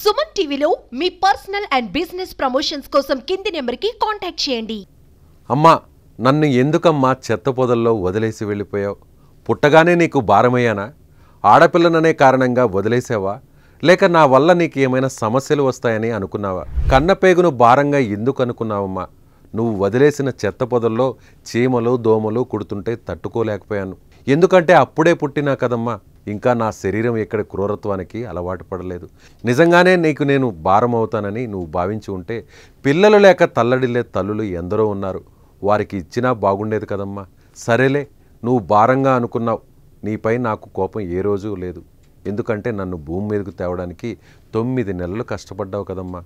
సుమన్ టీవీలో మీ personal and business promotions కోసం కింది నెంబర్కి కాంటాక్ట్ చేయండి. అమ్మా, నన్ను ఎందుకమ్మా చెత్త పొదల్లో వదిలేసి వెళ్ళిపోయావు? పుట్టగానే నీకు భారమయ్యానా? ఆడపిల్లననే కారణంగా వదిలేసావా? లేక నా వల్ల నీకు ఏమైనా సమస్యలు వస్తాయని అనుకున్నావా? కన్నపేగును భారంగా ఎందుకు అనుకున్నావమ్మా? నువ్వు వదిలేసిన చెత్త పొదల్లో చీమలు దోమలు కుడుతుంటే తట్టుకోలేకపోయాను. ఎందుకంటే అప్పుడే పుట్టినా కదమ్మా, ఇంకా నా శరీరం ఇక్కడ క్రూరత్వానికి అలవాటు పడలేదు. నిజంగానే నీకు నేను భారం అవుతానని నువ్వు భావించి ఉంటే పిల్లలు లేక తల్లడిల్లే తల్లులు ఎందరో ఉన్నారు. వారికి ఇచ్చినా బాగుండేది కదమ్మా. సరేలే, నువ్వు భారంగా అనుకున్నావు. నీపై నాకు కోపం ఏ రోజు లేదు. ఎందుకంటే నన్ను భూమి మీదకు తేవడానికి 9 నెలలు కష్టపడ్డావు కదమ్మా.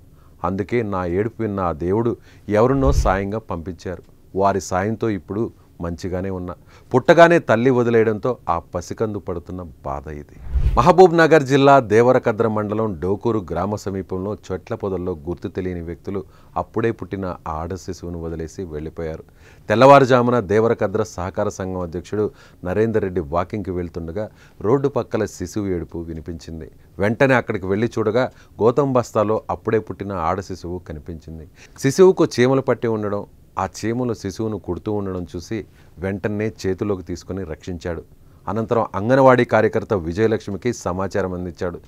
అందుకే నా ఏడుపు విన్న ఆ దేవుడు ఎవరినో సాయంగా పంపించారు. వారి సాయంతో ఇప్పుడు మంచిగానే ఉన్నా. పుట్టగానే తల్లి వదిలేయడంతో ఆ పసికందు పడుతున్న బాధ ఇది. మహబూబ్ నగర్ జిల్లా దేవరకద్ర మండలం డోకూరు గ్రామ సమీపంలో చెట్ల పొదల్లో గుర్తు తెలియని వ్యక్తులు అప్పుడే పుట్టిన ఆడ శిశువును వదిలేసి వెళ్ళిపోయారు. తెల్లవారుజామున దేవరకద్ర సహకార సంఘం అధ్యక్షుడు నరేందర్ రెడ్డి వాకింగ్కి వెళ్తుండగా రోడ్డు పక్కల శిశువు ఏడుపు వినిపించింది. వెంటనే అక్కడికి వెళ్ళి చూడగా గౌతమ్ బస్తాలో అప్పుడే పుట్టిన ఆడ శిశువు కనిపించింది. శిశువుకు చీమలు పట్టి ఉండడం, ఆ చీమలు శిశువును కుడుతూ ఉండడం చూసి వెంటనే చేతిలోకి తీసుకుని రక్షించాడు. అనంతరం అంగన్వాడీ కార్యకర్త విజయలక్ష్మికి సమాచారం అందించాడు.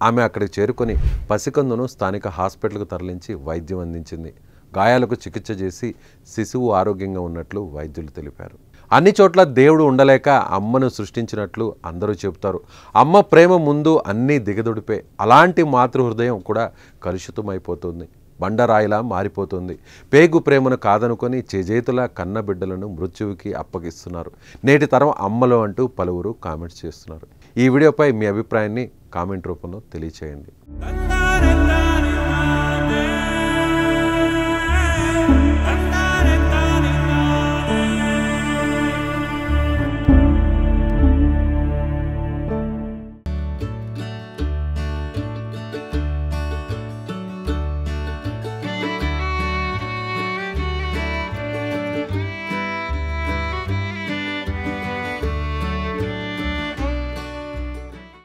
ఆమె అక్కడికి చేరుకొని పసికందును స్థానిక హాస్పిటల్కు తరలించి వైద్యం అందించింది. గాయాలకు చికిత్స చేసి శిశువు ఆరోగ్యంగా ఉన్నట్లు వైద్యులు తెలిపారు. అన్ని చోట్ల దేవుడు ఉండలేక అమ్మను సృష్టించినట్లు అందరూ చెబుతారు. అమ్మ ప్రేమ ముందు అన్నీ దిగదుడిపే. అలాంటి మాతృహృదయం కూడా కలుషితమైపోతుంది, బండరాయిలా మారిపోతుంది. పేగు ప్రేమను కాదనుకొని చేజేతులా కన్న బిడ్డలను మృత్యువుకి అప్పగిస్తున్నారు నేటి తరం అమ్మలు అంటూ పలువురు కామెంట్స్ చేస్తున్నారు. ఈ వీడియోపై మీ అభిప్రాయాన్ని కామెంట్ రూపంలో తెలియచేయండి.